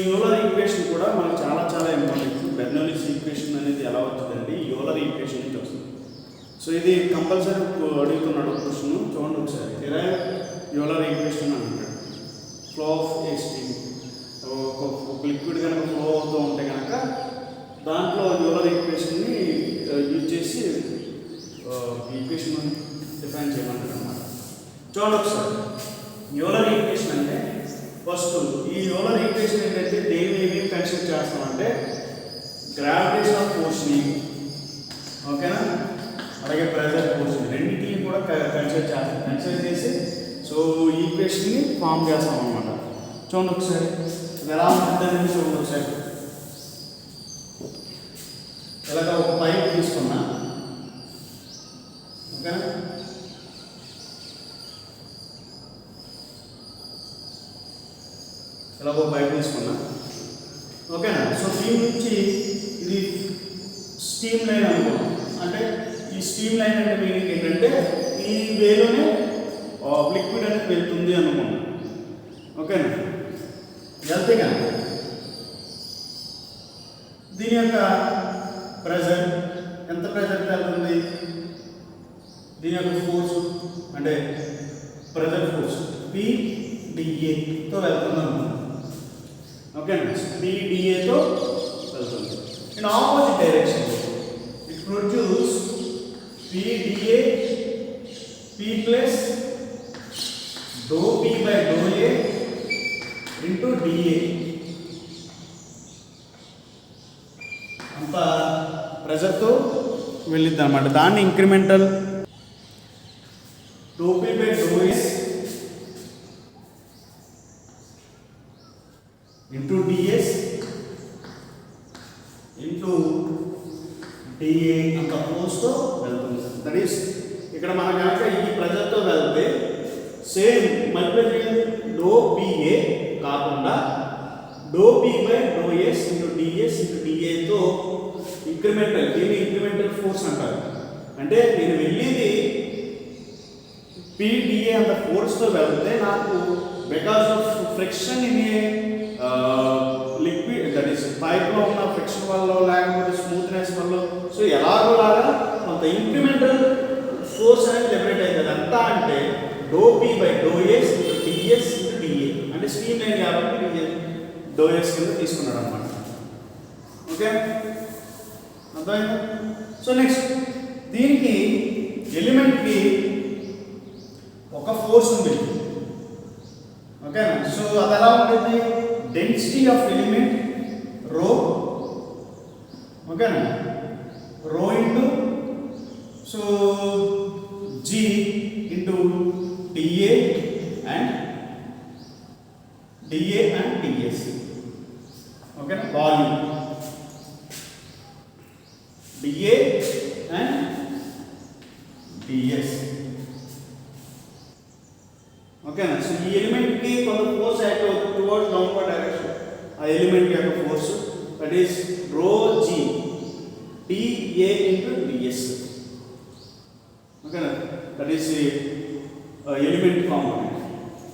Euler equation కూడా మనకు చాలా ఇంపార్టెంట్. బెర్నౌలీస్ ఈక్వేషన్ అనేది ఎలా వస్తుందండి? యూలర్ ఈక్వేషన్ నుంచి వస్తుంది. సో ఇది కంపల్సరీ అడుగుతున్నాడు క్వశ్చన్. చూడండి ఒకసారి. డిరైవ్ యూలర్ ఈక్వేషన్ అంటాడు. ఫ్లో ఆఫ్ ఏ స్ట్రీమ్, ఒక లిక్విడ్ కనుక ఫ్లో అవుతూ ఉంటే కనుక దాంట్లో యూలర్ ఈక్వేషన్ని యూజ్ చేసి ఈక్వేషన్ డిఫైన్ చేయమంటారు అన్నమాట. చూడండి ఒకసారి. యూలర్ ఈక్వేషన్ అంటే ఫస్ట్ ఈ యూలర్ ఈక్వేషన్ ఏంటంటే దేన్ని ఏమేమి కన్సిడర్ చేస్తామంటే గ్రావిటేషనల్ ఫోర్స్ని, ఓకేనా, అలాగే ప్రెజర్ ఫోర్స్ని, రెండింటిని కూడా కన్సిడర్ చేస్తాం. కన్సిడర్ చేసి సో ఈక్వేషన్ని ఫామ్ చేస్తాం అనమాట. చూడండి ఒకసారి అది ఎలా ఉంటుందని చూడండి ఒకసారి. ఇలాగ ఒక పైప్ తీసుకున్నా, ఓకేనా, ఇలా ఒక పైప్ తీసుకున్నా, ఓకేనా. సో దీని నుంచి ఇది స్టీమ్ లైన్ అనుకోండి. అంటే ఈ స్టీమ్ లైన్ అంటే మీనింగ్ ఏంటంటే ఈ వేలోనే లిక్విడ్ అనేది వెళ్తుంది అనుకోండి, ఓకేనా. వెళ్తే కనుక దీని యొక్క ప్రెజర్ ఎంత ప్రెజర్కి వెళ్తుంది, దీని యొక్క ఫోర్స్ అంటే ప్రెజర్ ఫోర్స్ PdAతో వెళ్తుంది అనుకోండి, ఓకేనా. PdAతో వెళ్తుంది. In opposite direction it produce PdA P plus dou P by dou A into dA. అంత ప్రెజర్తో వెళ్ళిద్ది అనమాట. దాన్ని incremental dou P by dou S into ds into dA అంత ఫోర్స్తో వెళ్తుంది. దట్ ఈస్ ఇక్కడ మనం కనుక ఈ ప్రెజర్తో వెళ్తే సేమ్ మల్టిప్లై చేయండి. dou PA కాకుండా dou P by dou S into ds into dAతో ఇంక్రిమెంటల్, దీన్ని ఇంక్రిమెంటల్ ఫోర్స్ అంటారు. అంటే నేను వెళ్ళేది PdA అంత ఫోర్స్తో వెళ్తే నాకు because of friction in a liquid, that is పైప్లో ఉన్న ఫ్రిక్షన్ వల్ల లేకపోతే స్మూత్నెస్ వల్ల సో ఎలాగోలాగా కొంత ఇంక్రిమెంటల్ ఫోర్స్ అనేది జనరేట్ అవుతుంది. అంతా అంటే dou P by dou S into ds into dA. అంటే స్టీమ్ లైన్ కాబట్టి dou S కింద తీసుకున్నాడు అనమాట. ఓకే, అర్థమైందా? సో నెక్స్ట్ దీనికి ఎలిమెంట్కి ఒక ఫోర్స్ ఉంది, ఓకేనా. సో అది ఎలా ఉంటుంది? డెన్సిటీ ఆఫ్ ఎలిమెంట్ రో, ఓకేనా, rho into so G into dA and ds, ఓకేనా. వాల్యూమ్ dA అండ్ ds, ఓకేనా. సో ఈ ఎలిమెంట్కి కొంత ఫోర్స్ యాక్ట్ అవుతుంది టువర్డ్స్ డౌన్వర్డ్ డైరెక్షన్. ఆ ఎలిమెంట్ యొక్క ఫోర్స్ దట్ ఈస్ రో G dA ఇంటూ ds, ఓకేనా. That is element component.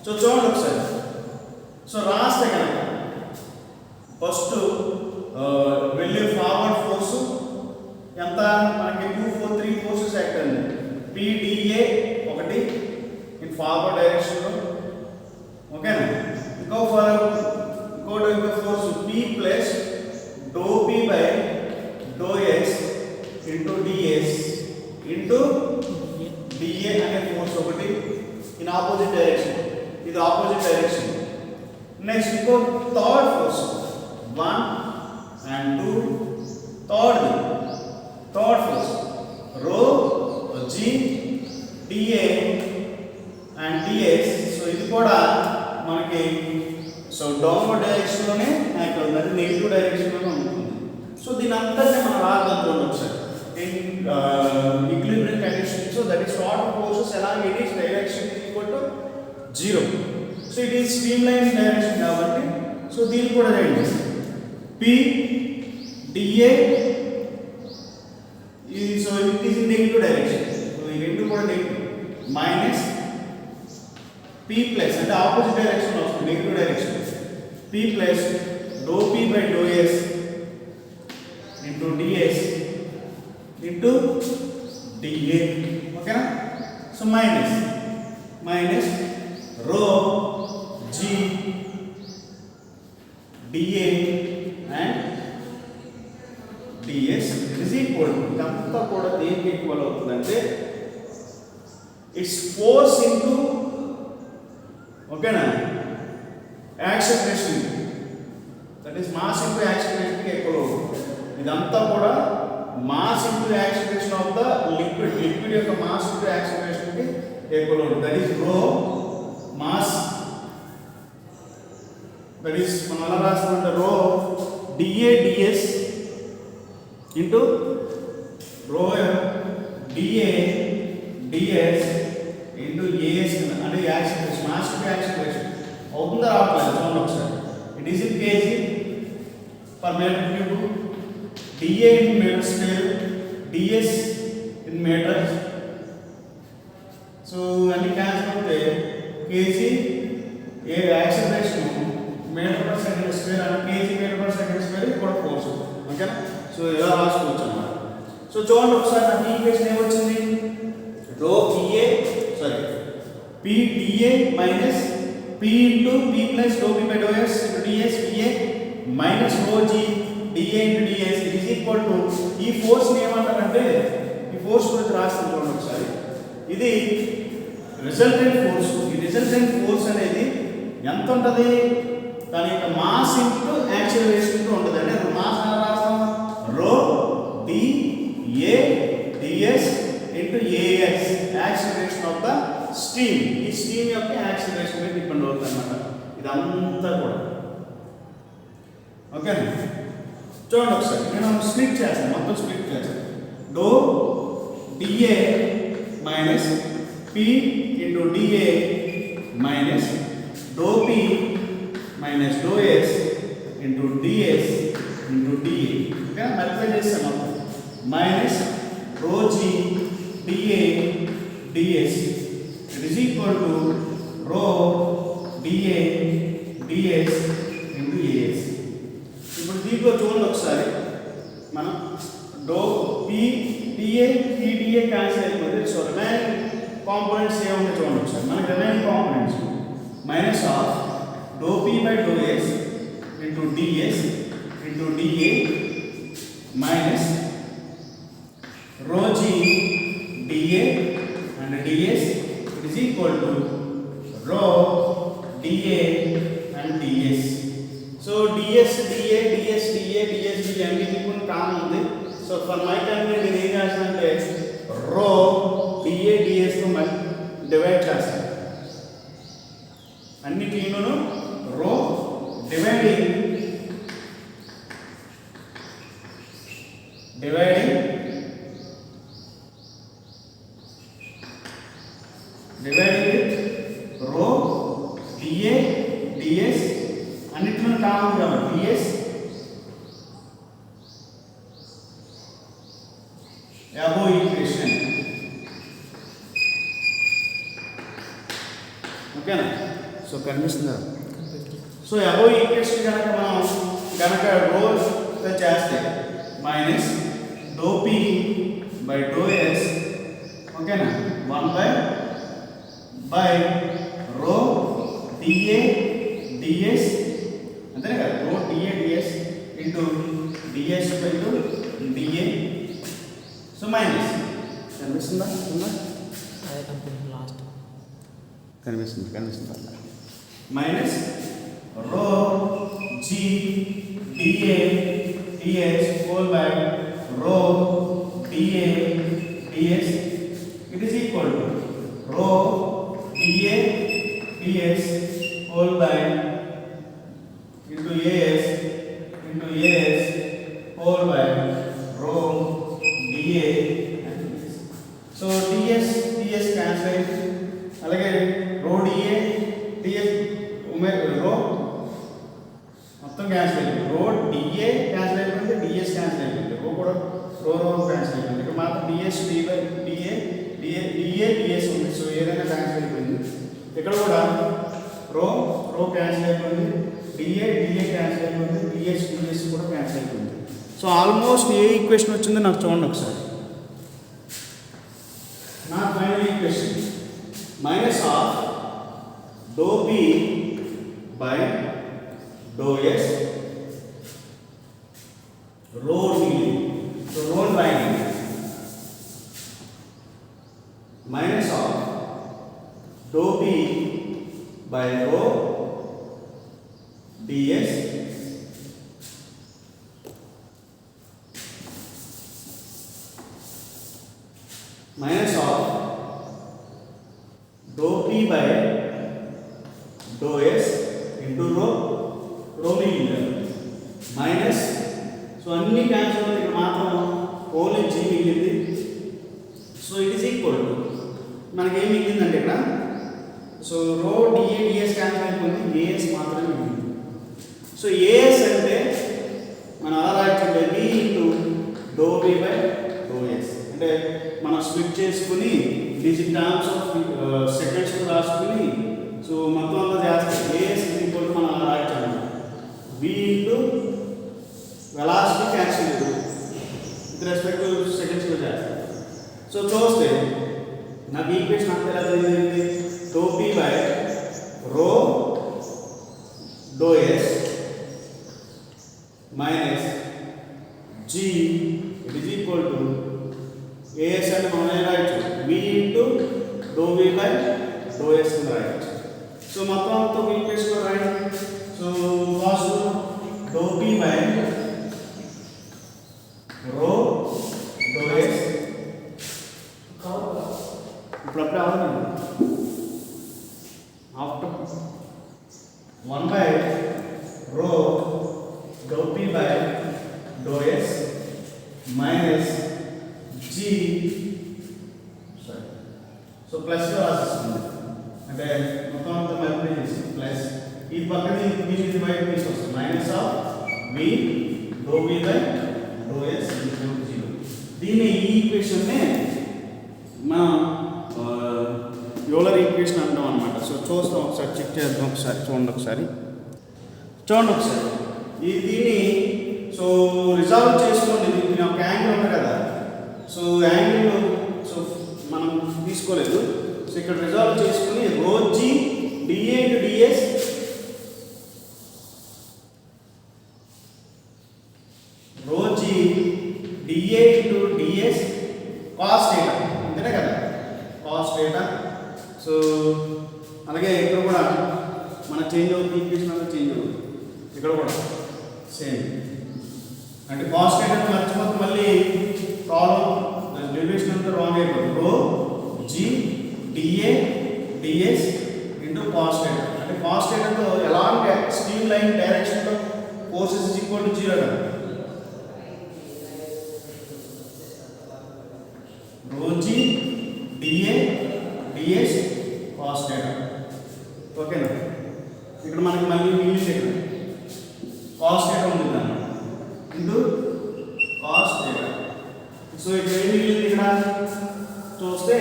So చూడండి ఒకసారి. సో రాస్తే కనుక ఫస్ట్ వెళ్ళే ఫార్వర్డ్ ఫోర్స్ ఎంత మనకి 2 4 3 ఫోర్సెస్ యాక్ట్ అయింది. PdA ఒకటి ఇన్ ఫార్వర్డ్ డైరెక్షన్లో, ఓకేనా. ఇంకో force P plus dou P by dou S into ds into dA అనే ఫోర్స్ ఒకటి ఇన్ ఆపోజిట్ డైరెక్షన్. ఇది ఆపోజిట్ డైరెక్షన్. నెక్స్ట్ ఇంకో third force 1 and 2, third force రో G dA and ds. So ఇది కూడా మనకి సో డౌన్వర్డ్ డైరెక్షన్లోనే యాక్ట్ అవుతుంది, అది నెగిటివ్ డైరెక్షన్లోనే ఉంటుంది. సో దీని అంతటినీ మనం రాగలుగుతాం ఒకసారి. In equilibrium condition, so that is water forces along any direction is equal to 0. So it is stream line direction కాబట్టి సో దీన్ని కూడా చేయండి. PdA so it is in negative direction. So ఈ రెండు కూడా నెగిటివ్ మైనస్ P ప్లస్ అంటే opposite direction వస్తుంది, negative direction P plus do P by do yes into DS into DA. ఓకేనా? So minus rho G DA and DS is equal to, ఇదంతా కూడా దేనికి equal అవుతుందంటే ఇట్స్ ఫోర్స్ ఇంటూ, ఓకేనా, acceleration, that is mass into యాక్సిలరేషన్కి equal అవుతుంది. ఇదంతా కూడా mass into acceleration of the liquid యొక్క మాస్ ఇంటూ యాక్సిలరేషన్కి ఈక్వల్ అవుతుంది. That is rho mass, that is మనం ఎలా రాస్తామంటే rho DA DS into rho DA DS into a s అంటే యాక్సిలరేషన్, మాస్ ఇంటూ యాక్సిలరేషన్ అవుతుందా రావట్లేదు చూడండి ఒకసారి. It is in k g per metre cube, d A in metre square, d s in metres. So అన్ని cancel అవుతే k g a acceleration metre per second square అంటే k g metre per second square కూడా force. ఓకేనా? So ఇలా రాసుకోవచ్చు అన్నమాట. సో చూడండి ఒకసారి నాకు ఈక్వేషన్ ఏమొచ్చింది, rho p A p d A minus P into p plus do P by do yes into d s p A minus rho G DA into d s it is equal to, ఈ ఫోర్స్ని ఏమంటారంటే, ఈ ఫోర్స్ గురించి రాస్తాను చూడండి ఒకసారి. ఇది రిజల్టెంట్ ఫోర్స్. ఈ రిజల్టెంట్ ఫోర్స్ అనేది ఎంత ఉంటుంది, దాని యొక్క మాస్ ఇంటూ యాక్సిలరేషన్ ఉంటుంది. అంటే మాస్ ఎలా రాస్తాం, rho DA DS into AS acceleration of the steam. ఈ స్టీమ్ యొక్క యాక్సిలరేషన్ మీద డిపెండ్ అవుతుంది అన్నమాట ఇదంతా కూడా. ఓకే చూడండి ఒకసారి, నేను స్ప్లిట్ చేస్తాను, మొత్తం స్ప్లిట్ చేస్తాను. Dou DA minus P into DA minus dou P minus dou yes into DS into DA. Okay multiply చేస్తాను మొత్తం. Minus rho G DA DS it is equal to rho DA DS into AS. ఇప్పుడు దీంట్లో చూడండి ఒకసారి, మనం dou P DA PDA cancel అయిపోతుంది. So remaining components ఏముంటాయి చూడండి ఒకసారి. మనకి remaining components minus of dou P by do yes into DS into DA minus rho g dA and ds it is equal to rho dA and ds. So ds dA ds dA ds dA అన్నిటికీ కూడా common ఉంది. So for my convenience నేను ఏం చేస్తానంటే rho dA ds తో divide చేస్తాను. అన్నిటిలోనూ rho dividing with rho dA ds అన్నిటిలో కామన్ కాబట్టి ds above equation. ఓకేనా? సో కనిపిస్తుందా? సో above equation కనుక రో చేస్తే minus dou P by do S, ఓకేనా, 1 బై రో డిఏ డిఎస్ అంతేనే కదా, rho DA DS into DS by two DA. So minus కనిపిస్తుందా? కనిపిస్తుంది minus rho G DA DS whole by rho DA DS it is equal to rho dA ds whole by into as whole by rho dA and ds. So ds cancel అలాగే rho dA ds rho మొత్తం cancel అయిపోయింది. rho dA cancel అయిపోయింది, ds cancel అయిపోయింది, rho కూడా rho cancel అయిపోయింది. ఇక్కడ మాత్రం ds dA ds ఉంది. సో ఏదైనా క్యాన్సిల్ అయిపోయింది. ఇక్కడ కూడా రో క్యాన్సిల్ అయిపోయింది, డిఏ క్యాన్సిల్ అయిపోతుంది, డిఎస్ కూడా క్యాన్సిల్ అయిపోతుంది. సో ఆల్మోస్ట్ ఏ ఈక్వేషన్ వచ్చిందో నాకు చూడండి ఒకసారి. నా final equation minus of dou P by do S rho d. So rho line minus of dou p by rho ds minus of dou p by dou s into rho मिलेगा minus. So అన్ని cancel అవుతుంది, ఇక్కడ మాత్రం only G మిగిలింది. So it is equal to మనకి ఏం మిగిలిందంటే ఇక్కడ, so రో డిఎస్ క్యాన్సిల్ అయిపోయింది, ఏఎస్ మాత్రమే మిగిలింది. సో ఏఎస్ అంటే మనం అలా రాయొచ్చు, B into dou B by do S. అంటే మనం స్ప్లిట్ చేసుకుని డిజిట్ టర్మ్స్ ఆఫ్ సెకండ్స్ రాసుకుని సో మొత్తం అంతా చేస్తాం. ఏఎస్ ఈక్వల్ టు మనం అలా రాయొచ్చు అన్నమాట, B into velocity cancel with respect to seconds లో చేస్తాం. సో చూస్తే నాకు ఈక్వేషన్ అంతా ఎలా తెలియదు, dou P by rho dou S minus G it is equal to AS అంటే మనం ఏం రాయొచ్చు, B into dou B by do S అని రాయొచ్చు. సో మొత్తం అంతా ఈక్వేషన్ రాయండి. So first dou P by rho dou s ఇప్పుడు అవుతుంది after 1 by rho dou p by dou s minus g so plus లో రాసేస్తుంది, అంటే మొత్తం అంతా మల్టిప్లై చేసి ప్లస్ ఈ పక్కన ఇది వైపు తీసుకొస్తుంది minus of v dou v by dou s equal to 0. దీన్ని ఈ ఈక్వేషన్నే మనం యూలర్ ఈక్వేషన్ అంటాం అనమాట. సో చూస్తాం ఒకసారి, చెక్ చేద్దాం ఒకసారి, చూడండి ఒకసారి దీన్ని సో రిజాల్వ్ చేసుకోండి. దీని ఒక యాంగిల్ ఉంది కదా, సో యాంగిల్ సో మనం తీసుకోలేదు. సో ఇక్కడ రిజాల్వ్ చేసుకుని rho G DA into DS rho g dA into ds cos theta అంతేనే కదా, cos theta. సో అలాగే ఇక్కడ కూడా మన చేంజ్ అవుతుంది, ఈక్వేషన్ అంతా చేంజ్ అవుతుంది, ఇక్కడ కూడా సేమ్. అంటే cos theta మర్చిపోతే మళ్ళీ ప్రాబ్లం డెరివేషన్ అంతా రాంగ్ అయిపోతుంది. rho g dA ds into cos theta అంటే cos theta తో ఎలాంటి స్ట్రీమ్ లైన్ డైరెక్షన్ లో ఫోర్సెస్ ఇస్ ఈక్వల్ టు 0 కదా. rho g dA ds cos theta ఓకేనా. ఇక్కడ మనకి మళ్ళీ మిగిలింది ఇక్కడ cos theta ఉంది అన్నమాట ఇంటూ cos theta. సో ఇక్కడ ఏం మిగిలింది, ఇక్కడ చూస్తే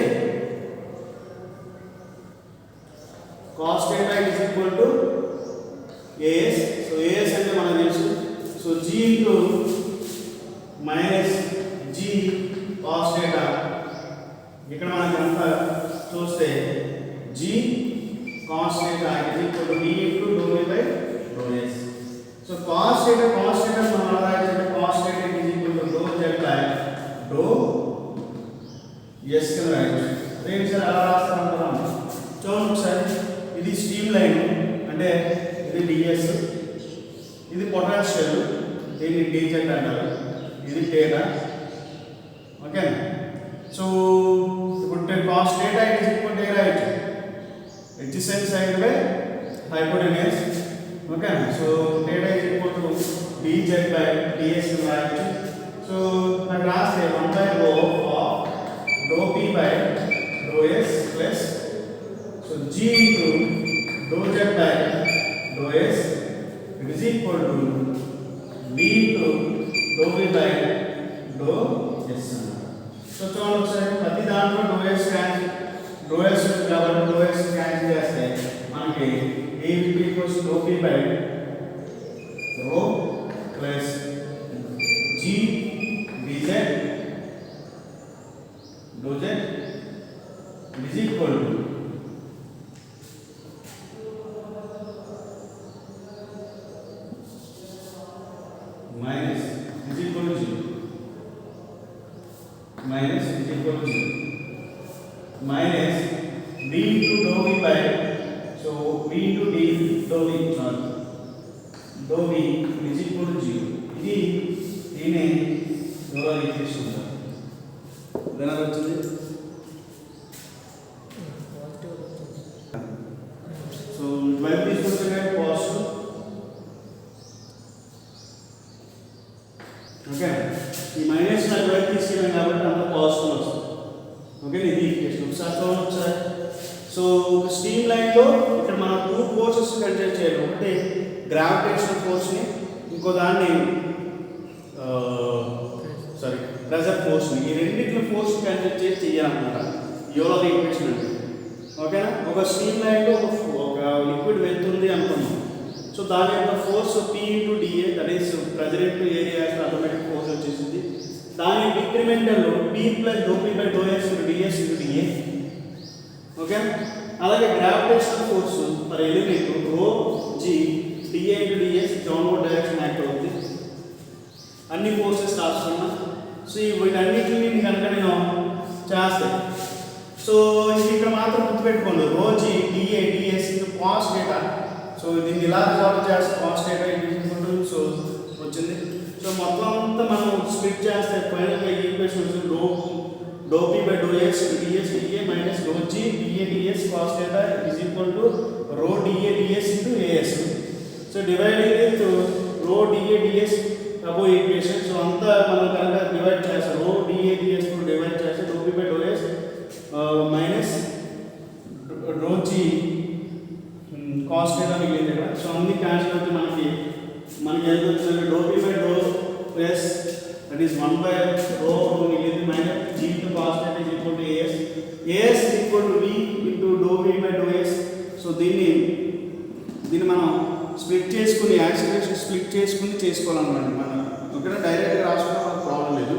cos theta is equal to as. So as అంటే మనకు తెలుసు, so g into minus g cos theta. ఇక్కడ మనకి అంతా చూస్తే g cos theta is equal to d into dou v by dou s. So cos theta మనం ఎలా రాయొచ్చు, cos theta is equal to dou z by dou s కింద రాయొచ్చు. అదే సార్ ఎలా రాస్తారంటారా చూడండి ఒకసారి. ఇది స్ట్రీమ్ లైన్ అంటే ఇది ds, ఇది పొటెన్షియల్, దీన్ని dz అంటారు, ఇది theta ఓకేనా. సో ఇప్పుడు cos theta is equal to రాయొచ్చు adjacent side by hypotenuse ఓకేనా. So theta is equal to dz by ds ని రాయొచ్చు. సో నాకు రాస్తే 1 by rho of dou p by dou s plus so g into dou z by dou s it is equal to v into dou v by dou s. So చూడండి ఒకసారి, ప్రతి దాంట్లో dou s కాబట్టి dou s cancel చేస్తే మనకి a equals dou p by rho plus g dz dou z is equal to minus is equal to 0 minus is equal to 0 minus b into dou v by so b into d dou v sorry dou v is equal to 0 ఇది దీనే Euler equation అంటారు. ఇదేనా వచ్చింది? So ఇటువైపు తీసుకుంటే positive okay ఈ minus ఇటువైపు తీసుకెళ్ళాం కాబట్టి అంత పాజిటివ్ వస్తుంది. ఓకే ఇది ఈక్వేషన్ ఒకసారి చూడండి ఒకసారి. సో ఒక స్ట్రీమ్ లైన్లో ఇక్కడ మనం 2 ఫోర్సెస్ కన్సిడర్ చేయాలి. ఒకటి గ్రావిటేషనల్ ఫోర్స్ని ఇంకో దాన్ని సారీ ప్రెజర్ ఫోర్స్ని ఈ రెండింటిని ఫోర్స్ కన్సిడర్ చేసి చేయాలన్నమాట యూలర్ ఈక్వేషన్ అంటే. ఓకేనా ఒక స్ట్రీమ్ లైన్లో ఒక లిక్విడ్ వెళ్తుంది అనుకున్నాం. సో దాని యొక్క force P into DA that is pressure into area automatic force వచ్చేసింది. దాని decremental P plus dou P by do yes into DS into DA. Okay అలాగే gravitational force for element rho G DA into DS downward direction act అవుతుంది. అన్ని forces రాస్తున్నా. So వీటన్నిటిని కనుక నేను చేస్తాను. సో ఇది ఇక్కడ మాత్రం గుర్తుపెట్టుకోండి rho G DA DS into cos theta. So దీన్ని ఇలా సాల్వ్ చేస్తే కాస్ డేటా ఇంటూ సో వచ్చింది. సో మొత్తం అంతా మనం స్ప్లిట్ చేస్తే ఫైనల్గా ఈక్వేషన్ వచ్చింది dow P by do x d s d A minus dow g DA d s cos theta is equal to rho DA DS into a s. So dividing with rho DA d s above equation. So అంతా మనం కనుక divide చేస్తాం rho DA d s divide చేస్తే do P by do x minus rho g cos theta మిగిలింది ఇక్కడ. So అన్ని cancel అవుతుంది. మనకి ఏది వచ్చిందంటే dow P by do s that is 1 by rho మిగిలింది minus g into cos theta is equal to a s. A s is equal to we into dow P by do s. So దీన్ని మనం split చేసుకుని acceleration split చేసుకుని చేసుకోవాలన్నమాట మనం. ఓకేనా డైరెక్ట్గా రాసుకున్నా మనకు ప్రాబ్లం లేదు.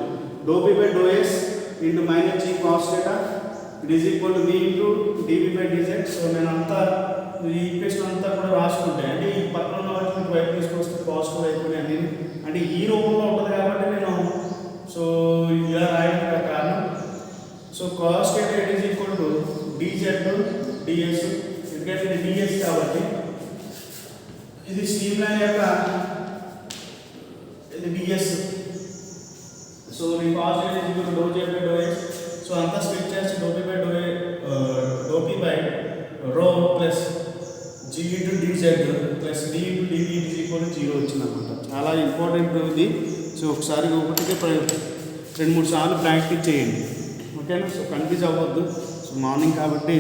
Dou P by do yes into minus G cos theta it is equal to we into DV by DZ. So నేను అంతా ఈ ఈక్వేషన్ అంతా కూడా రాసుకుంటే అంటే ఈ పక్కన ఉన్న వాటిని బయట తీసుకొస్తే పాజిటివ్ అయిపోయినాయి అన్ని అంటే ఈ రూపంలో ఉంటుంది కాబట్టి నేను సో ఇలా రాయడానికి కారణం. So cos theta it is equal to DZ DS. ఎందుకంటే ఇది డిఎస్ కాబట్టి ఇది స్ట్రీమ్ లైన్ యొక్క ఇది డిఎస్. సో ఈ cos theta is equal to dou Z by do X. So అంతా స్ప్లిట్ చేసి dou P by dou P by rho plus G into DZ plus D into DV is equal to 0 వచ్చిందన్నమాట. చాలా important ఇది. So ఒకసారి ఒకటికి 2-3 సార్లు practice చేయండి. ఓకేనా. సో కన్ఫ్యూజ్ అవ్వద్దు. సో మార్నింగ్ కాబట్టి